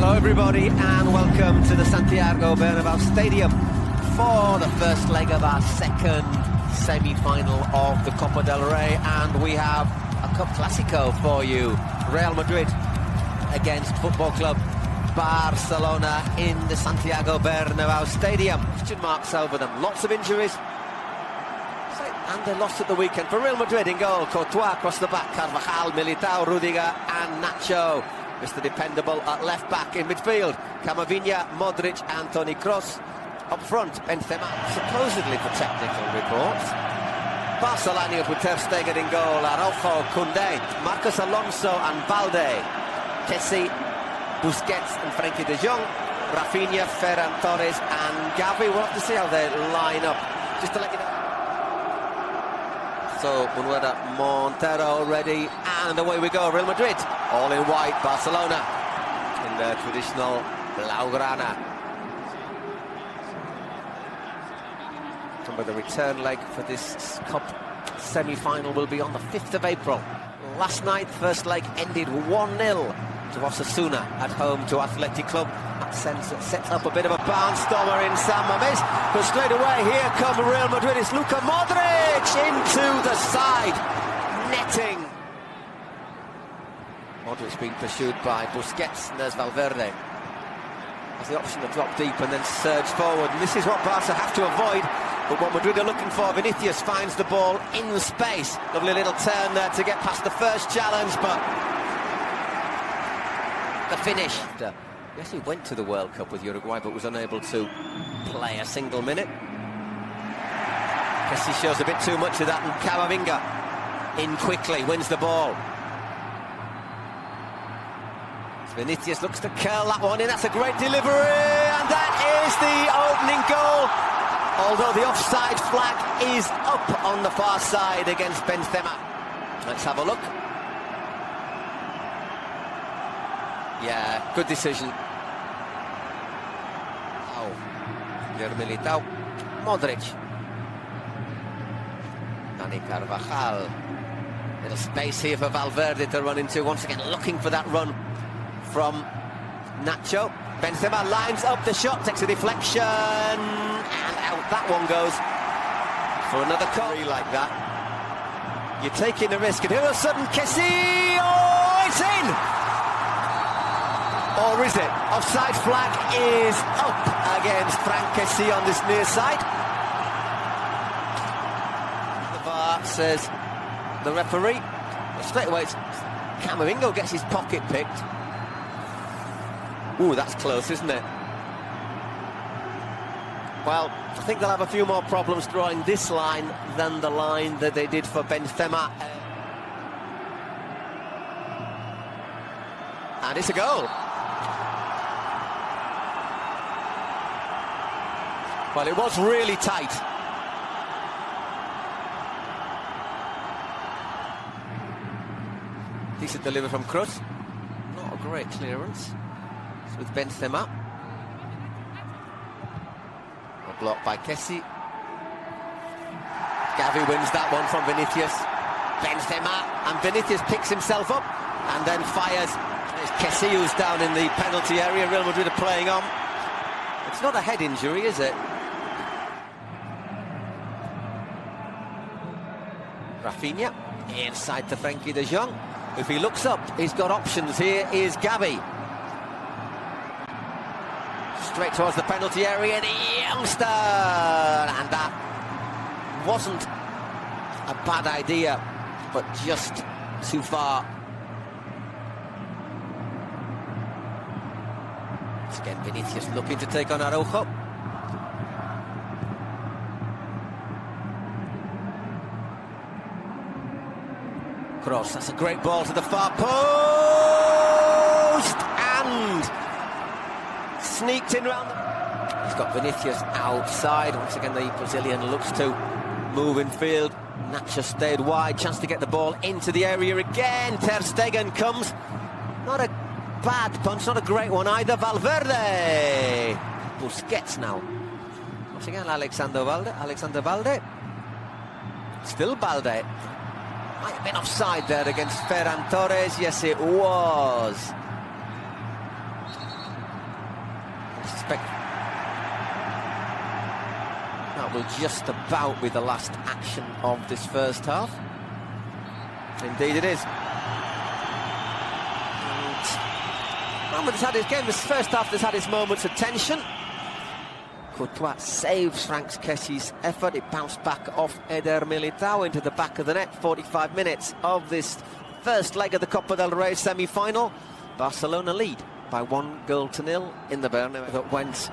Hello everybody and welcome to the Santiago Bernabéu Stadium for the first leg of our second semi-final of the Copa del Rey, and we have a Cup Clásico for you. Real Madrid against Football Club Barcelona in the Santiago Bernabéu Stadium. Question marks over them, lots of injuries, and they lost at the weekend. For Real Madrid, in goal, Courtois across the back, Carvajal, Militao, Rudiger and Nacho. Mr. Dependable at left-back. In midfield, Camavinga, Modric and Toni Kroos. Up front, Benzema, supposedly for technical reports. Barcelona with Ter Stegen in goal, Araujo, Koundé, Marcos Alonso and Balde. Kessie, Busquets and Frenkie de Jong. Rafinha, Ferran Torres and Gavi. We'll have to see how they line up. Just to let you know. So, Manuela Montero ready, and away we go. Real Madrid, all in white, Barcelona in their traditional Blaugrana. Remember, the return leg for this Cup semi-final will be on the 5th of April. Last night, first leg ended 1-0 to Osasuna at home to Athletic Club. That sets up a bit of a barnstormer in San Mamés, but straight away here come Real Madrid. It's Luka Modric into the side, netting. Modric being pursued by Busquets, and there's Valverde. Has the option to drop deep and then surge forward, and this is what Barca have to avoid, but what Madrid are looking for. Vinicius finds the ball in space. Lovely little turn there to get past the first challenge, but the finish. Yes, he went to the World Cup with Uruguay, but was unable to play a single minute. Guess he shows a bit too much of that, and Camavinga in quickly, wins the ball. Vinicius looks to curl that one in. That's a great delivery, and that is the opening goal. Although the offside flag is up on the far side against Benzema. Let's have a look. Yeah, good decision. Oh, Militao, Modric, Dani Carvajal. Little space here for Valverde to run into. Once again, looking for that run from Nacho. Benzema lines up the shot, takes a deflection, and out that one goes for another goal. Like that, you're taking a risk, and here all of a sudden, Kessie, oh, it's in! Or is it? Offside flag is up against Frank Kessie on this near side. The VAR says the referee. Straight away, Camavinga gets his pocket picked. Ooh, that's close, isn't it? Well, I think they'll have a few more problems drawing this line than the line that they did for Benzema. And it's a goal. Well, it was really tight. Decent delivery from Kroos. Not a great clearance. It's with Benzema. A block by Kessie. Gavi wins that one from Vinicius. Benzema, and Vinicius picks himself up and then fires. There's Kessie, who's down in the penalty area. Real Madrid are playing on. It's not a head injury, is it? Rafinha, inside to Frenkie de Jong. If he looks up, he's got options. Here is Gavi. Straight towards the penalty area, the youngster! And that wasn't a bad idea, but just too far. Once again, Vinicius looking to take on Araujo. Kroos, that's a great ball to the far post, and sneaked in round the... He's got Vinicius outside. Once again, the Brazilian looks to move in field. Nacho stayed wide, chance to get the ball into the area again. Ter Stegen comes. Not a bad punch, not a great one either. Valverde. Busquets now. Once again, Alexander Balde. Still Balde. Might have been offside there against Ferran Torres. Yes, it was. suspect that will just about be the last action of this first half. Indeed it is. And has had his game. This first half has had its moments of tension. Courtois saves Frank Kessi's effort. It bounced back off Eder Militao into the back of the net. 45 minutes of this first leg of the Copa del Rey semi-final. Barcelona lead by 1-0 in the Bernabeu. That went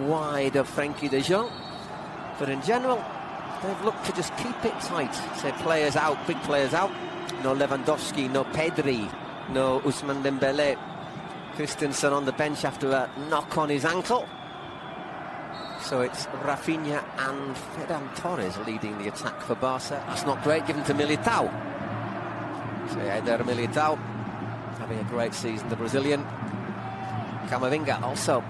wide of Frenkie de Jong. But in general, they've looked to just keep it tight. Say players out, big players out. No Lewandowski, no Pedri, no Ousmane Dembélé. Christensen on the bench after a knock on his ankle. So it's Rafinha and Ferran Torres leading the attack for Barca. That's not great, given to Militao. So Eder Militao having a great season, the Brazilian. Camavinga also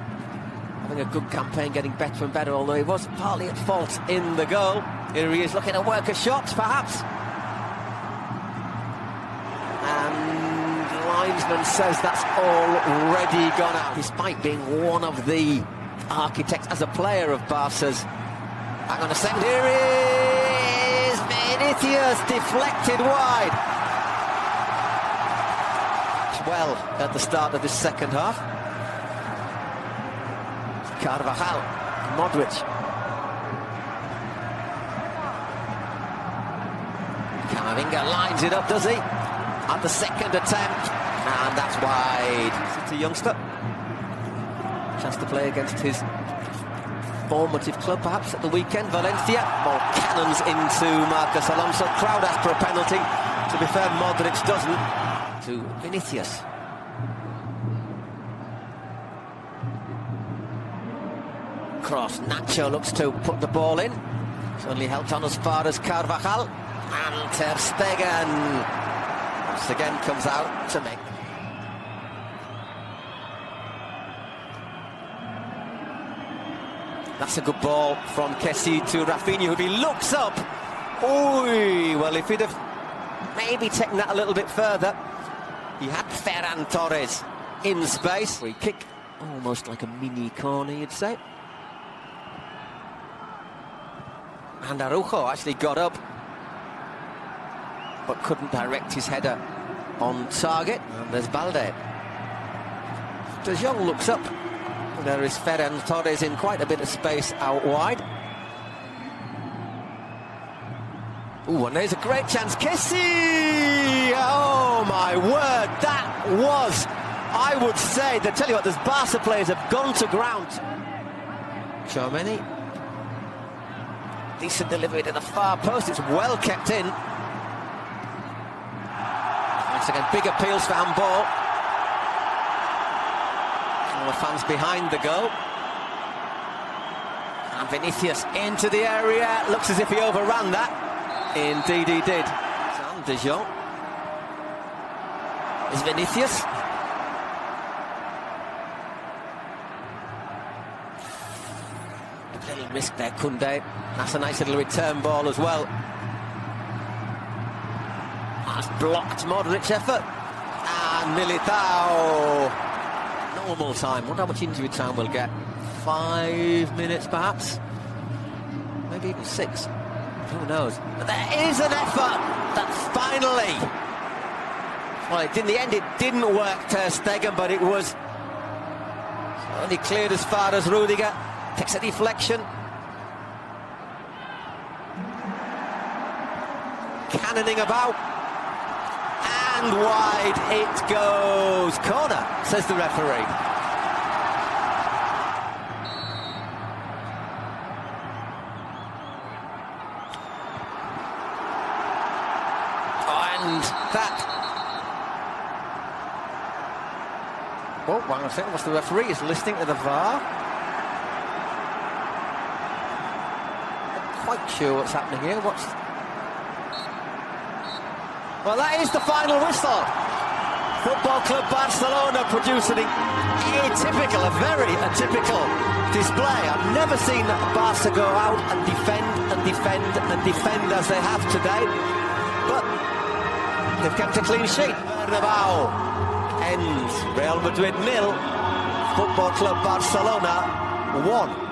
having a good campaign, getting better and better, although he was partly at fault in the goal. Here he is looking to work a shot, perhaps. And linesman says that's already gone out, despite being one of the architects as a player of Barca's. Hang on a second, here is Vinicius, deflected wide. Well, at the start of this second half. Carvajal, Modric. Camavinga lines it up, does he? At the second attempt, and that's wide. It's a youngster. Chance to play against his formative club, perhaps, at the weekend. Valencia. Ball cannons into Marcos Alonso. Crowd after a penalty. To be fair, Modric doesn't. To Vinicius. Cross. Nacho looks to put the ball in. It's only helped on as far as Carvajal. And Ter Stegen once again comes out to make. That's a good ball from Kessie to Rafinha, who he looks up. Ooh, well, if he'd have maybe taken that a little bit further. He had Ferran Torres in space. Free kick, almost like a mini corner, you'd say. And Araujo actually got up, but couldn't direct his header on target. And there's Balde. De Jong looks up. There is Ferran Torres in quite a bit of space out wide. Ooh, and there's a great chance. Kessie! Oh, my word. That was, I would say, I tell you what, those Barca players have gone to ground. Tchouaméni. Decent delivery to the far post. It's well kept in. Once again, big appeals for handball. All the fans behind the goal. And Vinicius into the area. Looks as if he overran that. Indeed he did. And De Jong. Is Vinicius. A little risk there, Koundé. That's a nice little return ball as well. That's blocked Modric's effort. And Militao. Normal time. Wonder how much injury time we'll get. 5 minutes perhaps. Maybe even 6. Who knows? But there is an effort that finally. Well, in the end it didn't work, Ter Stegen, but it was only cleared as far as Rudiger. Takes a deflection. Cannoning about. And wide it goes. Corner, says the referee. And that. Oh, hang on a second. What's the referee? Is listening to the VAR. Not quite sure what's happening here. Well, that is the final whistle. Football Club Barcelona producing a very atypical display. I've never seen Barca go out and defend and defend and defend as they have today. But they've kept a clean sheet. Bernabeu ends Real Madrid 0, Football Club Barcelona 1.